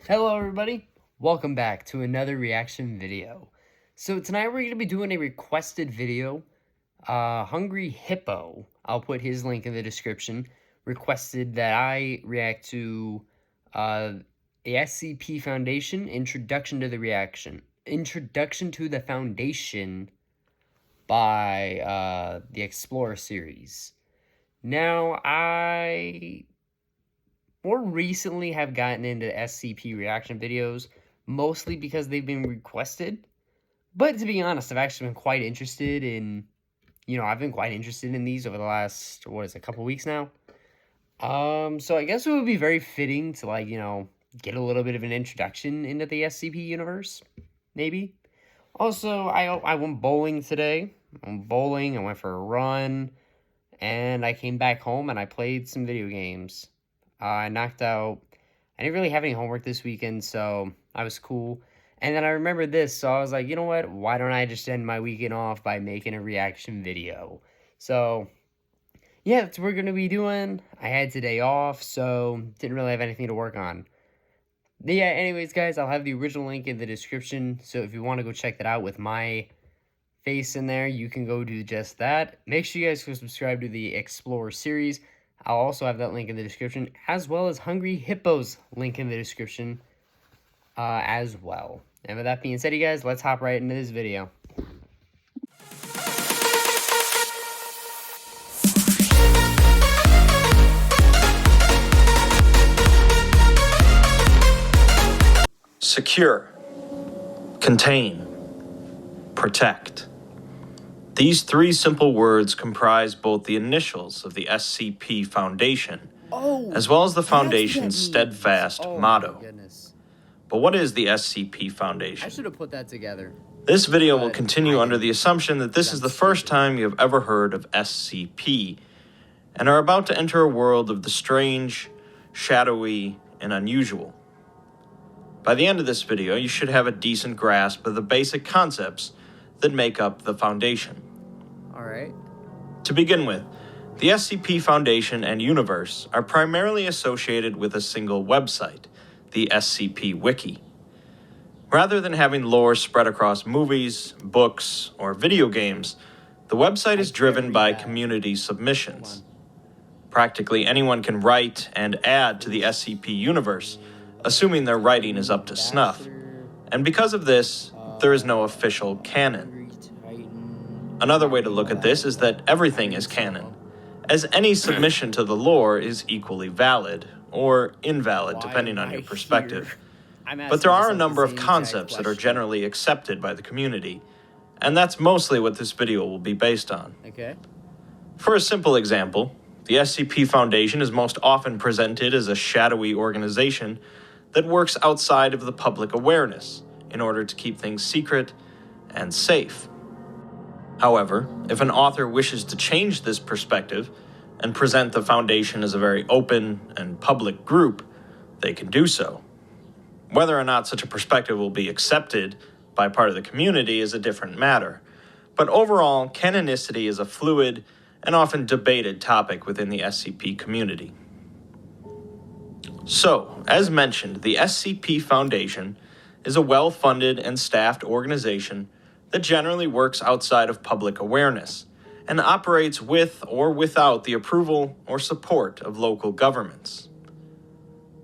Hello everybody, welcome back to another reaction video. So tonight we're going to be doing a requested video. Hungry Hippo, I'll put his link in the description, requested that I react to the SCP Foundation, Introduction to the Foundation by the Explorer series. Now, I more recently have gotten into SCP reaction videos, mostly because they've been requested. But to be honest, I've actually been quite interested in, I've been quite interested in these over the last, a couple weeks now. So I guess it would be very fitting to, get a little bit of an introduction into the SCP universe, maybe. Also, I went bowling today. I went for a run, and I came back home and I played some video games. I knocked out. I didn't really have any homework this weekend, so I was cool. And then I remembered this, so I was like, you know what? Why don't I just end my weekend off by making a reaction video? So, yeah, that's what we're going to be doing. I had today off, so didn't really have anything to work on. But yeah, anyways, guys, I'll have the original link in the description, so if you want to go check that out with my face in there, you can go do just that. Make sure you guys go subscribe to the Explorer series. I'll also have that link in the description, as well as Hungry Hippo's link in the description as well. And with that being said, you guys, let's hop right into this video. Secure, contain, protect. These three simple words comprise both the initials of the SCP Foundation, as well as the Foundation's steadfast motto. But what is the SCP Foundation? I should have put that together. This video will continue under the assumption that this is the first time you have ever heard of SCP, and are about to enter a world of the strange, shadowy, and unusual. By the end of this video, you should have a decent grasp of the basic concepts that make up the Foundation. Alright. To begin with, the SCP Foundation and universe are primarily associated with a single website, the SCP Wiki. Rather than having lore spread across movies, books, or video games, the website is driven by community submissions. Practically anyone can write and add to the SCP universe, assuming their writing is up to snuff. And because of this, there is no official canon. Another way to look at this is that everything is canon, as any submission to the lore is equally valid, or invalid depending on your perspective. But there are a number of concepts that are generally accepted by the community, and that's mostly what this video will be based on. Okay. For a simple example, the SCP Foundation is most often presented as a shadowy organization that works outside of the public awareness in order to keep things secret and safe. However, if an author wishes to change this perspective and present the Foundation as a very open and public group, they can do so. Whether or not such a perspective will be accepted by part of the community is a different matter, but overall, canonicity is a fluid and often debated topic within the SCP community. So, as mentioned, the SCP Foundation is a well-funded and staffed organization that generally works outside of public awareness and operates with or without the approval or support of local governments.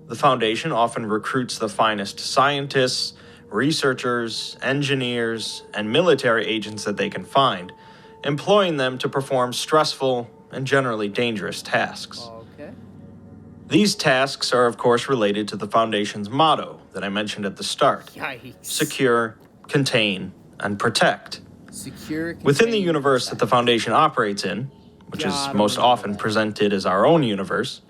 The Foundation often recruits the finest scientists, researchers, engineers, and military agents that they can find, employing them to perform stressful and generally dangerous tasks. Okay. These tasks are, of course, related to the Foundation's motto that I mentioned at the start: Yikes. secure, contain, and protect. Secure, Within the universe that the Foundation operates in, which is most often presented as our own universe,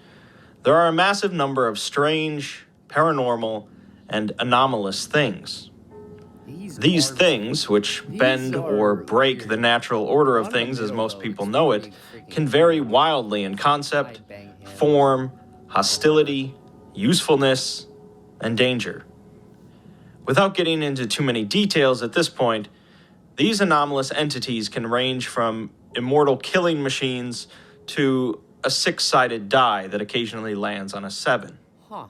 there are a massive number of strange, paranormal, and anomalous things. These things, which bend or break the natural order of things as most people know it, can vary wildly in concept, form, hostility, usefulness, and danger. Without getting into too many details at this point, these anomalous entities can range from immortal killing machines to a six-sided die that occasionally lands on a 7. Huh.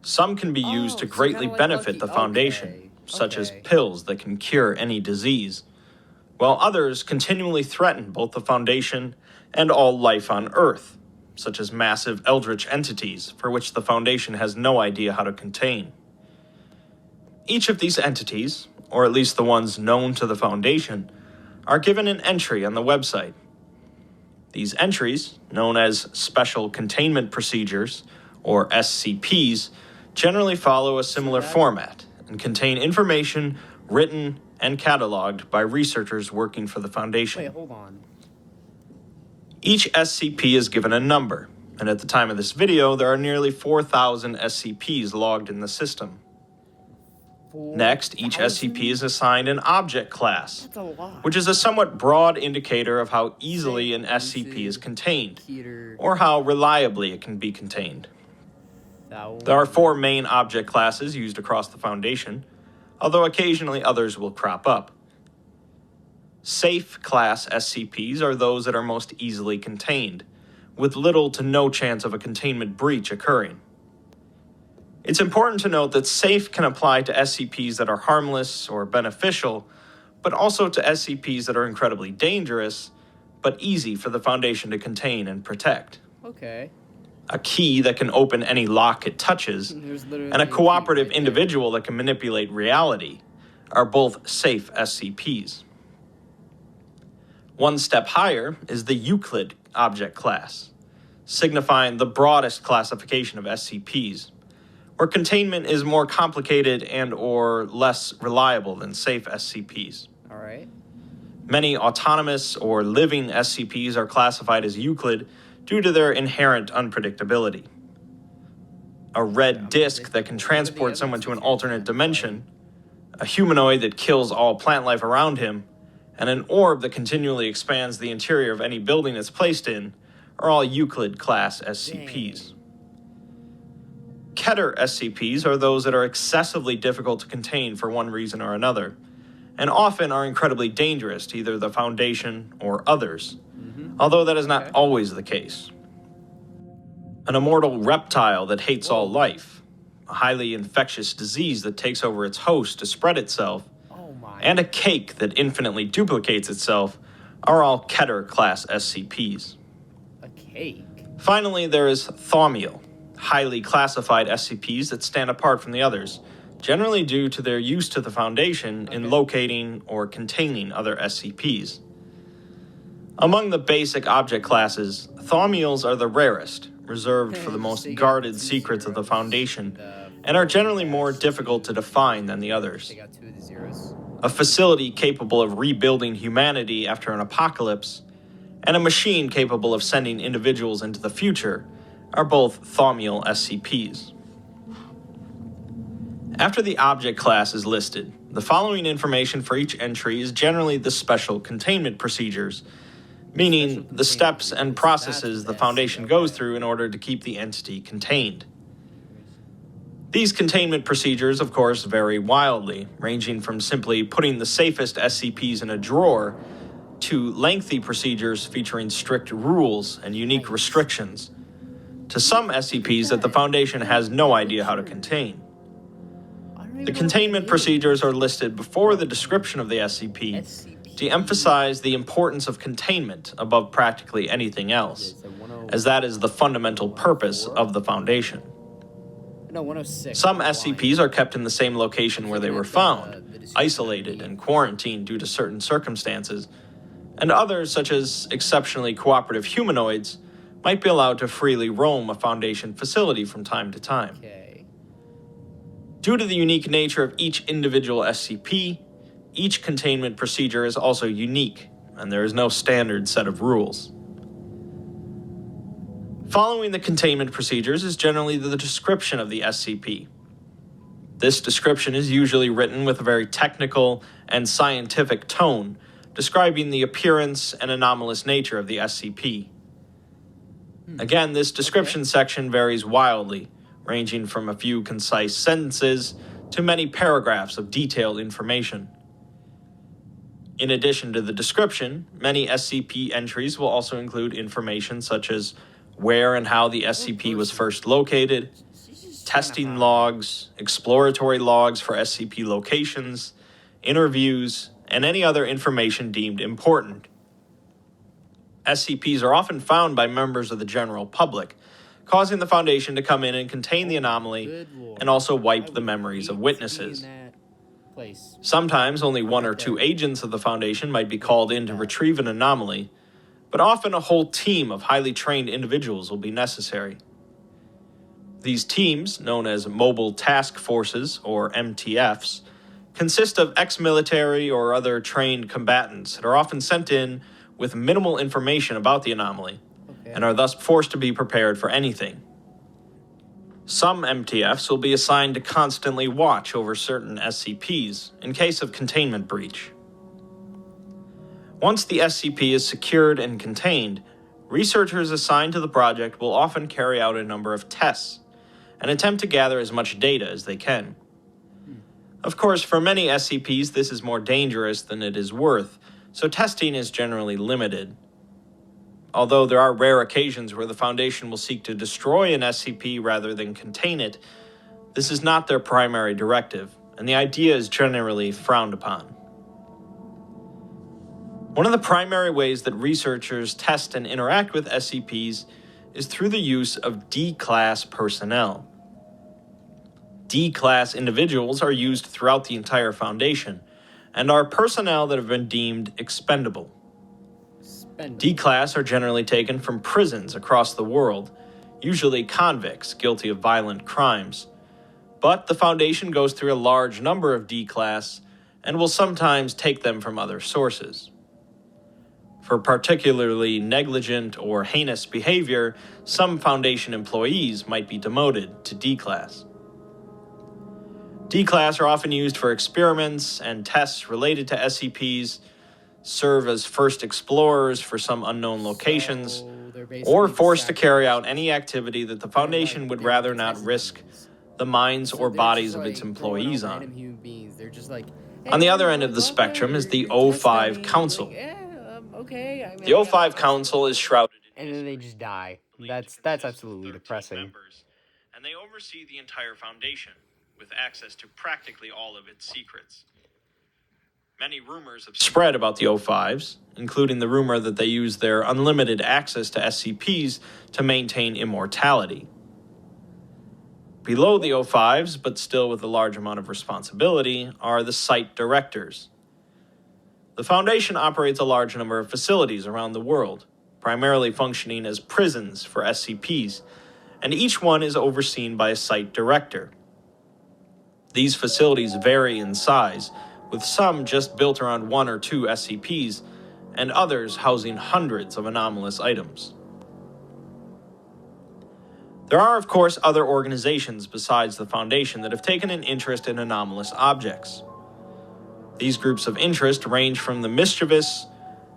Some can be used to greatly benefit the Foundation, such as pills that can cure any disease, while others continually threaten both the Foundation and all life on Earth, such as massive eldritch entities for which the Foundation has no idea how to contain. Each of these entities, or at least the ones known to the Foundation, are given an entry on the website. These entries, known as Special Containment Procedures, or SCPs, generally follow a similar format and contain information written and cataloged by researchers working for the Foundation. Wait, hold on. Each SCP is given a number, and at the time of this video, there are nearly 4,000 SCPs logged in the system. Next, each SCP is assigned an object class, That's a lot. which is a somewhat broad indicator of how easily an SCP is contained, or how reliably it can be contained. There are 4 main object classes used across the Foundation, although occasionally others will crop up. Safe class SCPs are those that are most easily contained, with little to no chance of a containment breach occurring. It's important to note that safe can apply to SCPs that are harmless or beneficial, but also to SCPs that are incredibly dangerous, but easy for the Foundation to contain and protect. Okay. A key that can open any lock it touches, and a cooperative individual that can manipulate reality are both safe SCPs. One step higher is the Euclid object class, signifying the broadest classification of SCPs, where containment is more complicated and or less reliable than safe SCPs. All right. Many autonomous or living SCPs are classified as Euclid due to their inherent unpredictability. A red disk that can transport someone to an alternate dimension, a humanoid that kills all plant life around him, and an orb that continually expands the interior of any building it's placed in are all Euclid-class SCPs. Keter SCPs are those that are excessively difficult to contain for one reason or another, and often are incredibly dangerous to either the Foundation or others, although that is not always the case. An immortal reptile that hates all life, a highly infectious disease that takes over its host to spread itself, and a cake that infinitely duplicates itself are all Keter-class SCPs. A cake? Finally, there is Thaumiel, highly classified SCPs that stand apart from the others, generally due to their use to the Foundation in locating or containing other SCPs. Among the basic object classes, Thaumiels are the rarest, reserved for the most guarded secrets of the Foundation, and are generally more difficult to define than the others. They got 2 of the zeros. A facility capable of rebuilding humanity after an apocalypse, and a machine capable of sending individuals into the future are both Thaumiel SCPs. After the object class is listed, the following information for each entry is generally the special containment procedures, meaning the steps and processes the Foundation goes through in order to keep the entity contained. These containment procedures, of course, vary wildly, ranging from simply putting the safest SCPs in a drawer to lengthy procedures featuring strict rules and unique restrictions, to some SCPs that the Foundation has no idea how to contain. The containment procedures are listed before the description of the SCP to emphasize the importance of containment above practically anything else, as that is the fundamental purpose of the Foundation. No, 106. Some SCPs are kept in the same location where they were found, isolated and quarantined due to certain circumstances, and others, such as exceptionally cooperative humanoids, might be allowed to freely roam a Foundation facility from time to time. Okay. Due to the unique nature of each individual SCP, each containment procedure is also unique, and there is no standard set of rules. Following the containment procedures is generally the description of the SCP. This description is usually written with a very technical and scientific tone, describing the appearance and anomalous nature of the SCP. Again, this description section varies wildly, ranging from a few concise sentences to many paragraphs of detailed information. In addition to the description, many SCP entries will also include information such as where and how the SCP was first located, testing logs, exploratory logs for SCP locations, interviews, and any other information deemed important. SCPs are often found by members of the general public, causing the Foundation to come in and contain the anomaly and also wipe the memories of witnesses. Sometimes only one or two agents of the Foundation might be called in to retrieve an anomaly, but often a whole team of highly trained individuals will be necessary. These teams, known as Mobile Task Forces, or MTFs, consist of ex-military or other trained combatants that are often sent in with minimal information about the anomaly, and are thus forced to be prepared for anything. Some MTFs will be assigned to constantly watch over certain SCPs in case of containment breach. Once the SCP is secured and contained, researchers assigned to the project will often carry out a number of tests and attempt to gather as much data as they can. Of course, for many SCPs, this is more dangerous than it is worth, so testing is generally limited. Although there are rare occasions where the Foundation will seek to destroy an SCP rather than contain it, this is not their primary directive, and the idea is generally frowned upon. One of the primary ways that researchers test and interact with SCPs is through the use of D-Class personnel. D-Class individuals are used throughout the entire Foundation, and are personnel that have been deemed expendable. D-Class are generally taken from prisons across the world, usually convicts guilty of violent crimes. But the Foundation goes through a large number of D-Class and will sometimes take them from other sources. For particularly negligent or heinous behavior, some Foundation employees might be demoted to D-Class. D-Class are often used for experiments and tests related to SCPs, serve as first explorers for some unknown locations, or forced to carry out any activity that the Foundation would rather not risk the minds or bodies of its employees on. On the other end of the spectrum is the O5 Council. The O5 Council is shrouded in and then they just die. That's absolutely depressing. Members, and they oversee the entire Foundation, with access to practically all of its secrets. Many rumors have spread about the O5s, including the rumor that they use their unlimited access to SCPs to maintain immortality. Below the O5s, but still with a large amount of responsibility, are the site directors. The Foundation operates a large number of facilities around the world, primarily functioning as prisons for SCPs, and each one is overseen by a site director. These facilities vary in size, with some just built around one or two SCPs, and others housing hundreds of anomalous items. There are, of course, other organizations besides the Foundation that have taken an interest in anomalous objects. These groups of interest range from the mischievous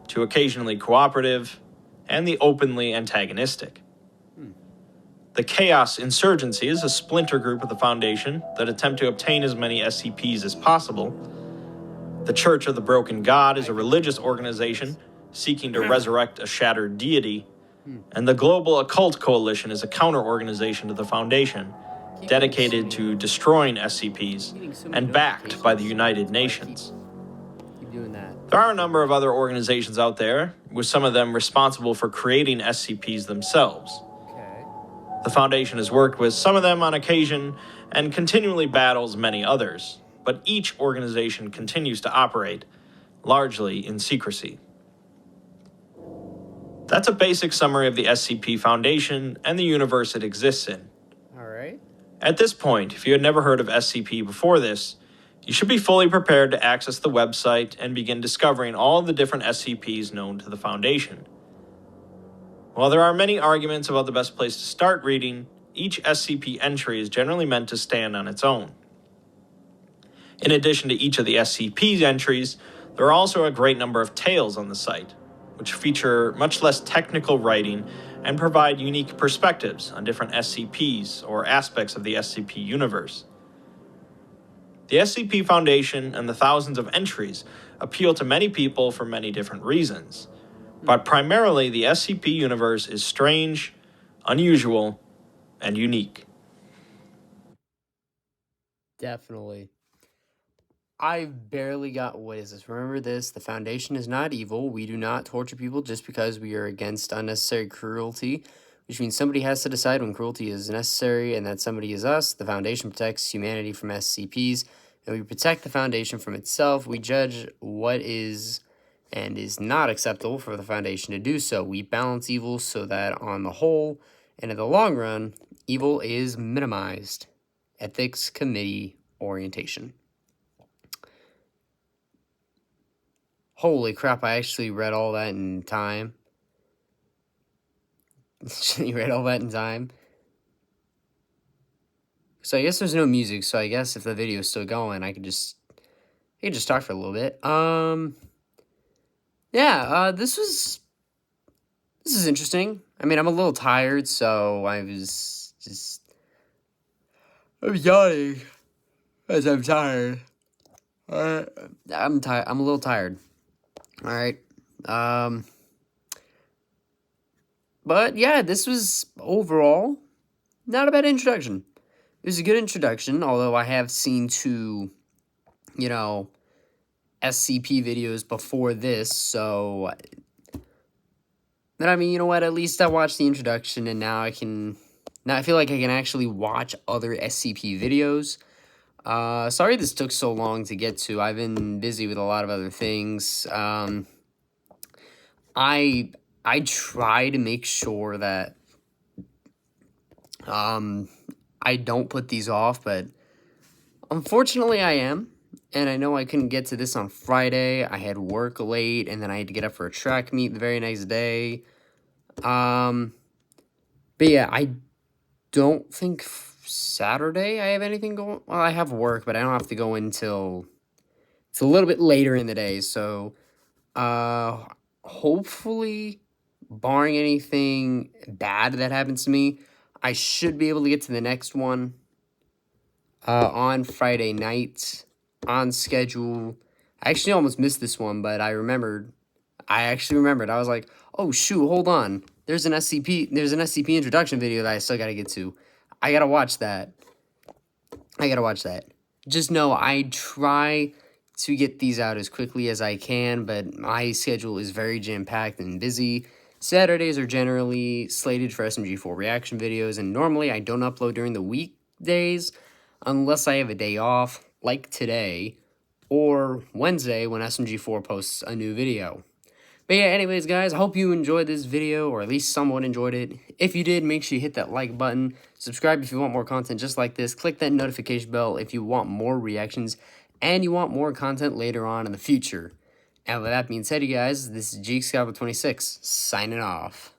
to occasionally cooperative and the openly antagonistic. The Chaos Insurgency is a splinter group of the Foundation that attempt to obtain as many SCPs as possible. The Church of the Broken God is a religious organization seeking to resurrect a shattered deity, and the Global Occult Coalition is a counter-organization to the Foundation, dedicated to destroying SCPs and backed by the United Nations. There are a number of other organizations out there, with some of them responsible for creating SCPs themselves. The Foundation has worked with some of them on occasion and continually battles many others, but each organization continues to operate, largely in secrecy. That's a basic summary of the SCP Foundation and the universe it exists in. Alright. At this point, if you had never heard of SCP before this, you should be fully prepared to access the website and begin discovering all the different SCPs known to the Foundation. While there are many arguments about the best place to start reading, each SCP entry is generally meant to stand on its own. In addition to each of the SCP entries, there are also a great number of tales on the site, which feature much less technical writing and provide unique perspectives on different SCPs or aspects of the SCP universe. The SCP Foundation and the thousands of entries appeal to many people for many different reasons, but primarily the SCP universe is strange, unusual, and unique. Definitely. I barely got, what is this? Remember this, the Foundation is not evil. We do not torture people just because we are against unnecessary cruelty, which means somebody has to decide when cruelty is necessary, and that somebody is us. The Foundation protects humanity from SCPs, and we protect the Foundation from itself. We judge what is and is not acceptable for the Foundation to do so. We balance evil so that on the whole, and in the long run, evil is minimized. Ethics Committee Orientation. Holy crap, I actually read all that in time. You read all that in time? So I guess there's no music, so I guess if the video is still going, I could just talk for a little bit. Yeah, this is interesting. I mean, I'm a little tired, so I'm yawning as I'm tired. I'm tired. I'm a little tired. All right. But yeah, this was overall not a bad introduction. It was a good introduction, although I have seen two, SCP videos before this, so. But I mean, you know what? At least I watched the introduction, and now I feel like I can actually watch other SCP videos. Sorry this took so long to get to. I've been busy with a lot of other things. I try to make sure that I don't put these off, but unfortunately I am. And I know I couldn't get to this on Friday. I had work late, and then I had to get up for a track meet the very next day. But yeah, I don't think Saturday I have anything going. Well, I have work, but I don't have to go until it's a little bit later in the day. So, hopefully, barring anything bad that happens to me, I should be able to get to the next one on Friday night on schedule. I actually almost missed this one, but I remembered. I was like, oh shoot, hold on. There's an SCP introduction video that I still gotta get to. I gotta watch that. Just know I try to get these out as quickly as I can, but my schedule is very jam-packed and busy. Saturdays are generally slated for SMG4 reaction videos, and normally I don't upload during the weekdays unless I have a day off, like today, or Wednesday when SMG4 posts a new video. But yeah, anyways, guys, I hope you enjoyed this video, or at least somewhat enjoyed it. If you did, make sure you hit that like button. Subscribe if you want more content just like this. Click that notification bell if you want more reactions, and you want more content later on in the future. And with that being said, you guys, this is GeekScout26, signing off.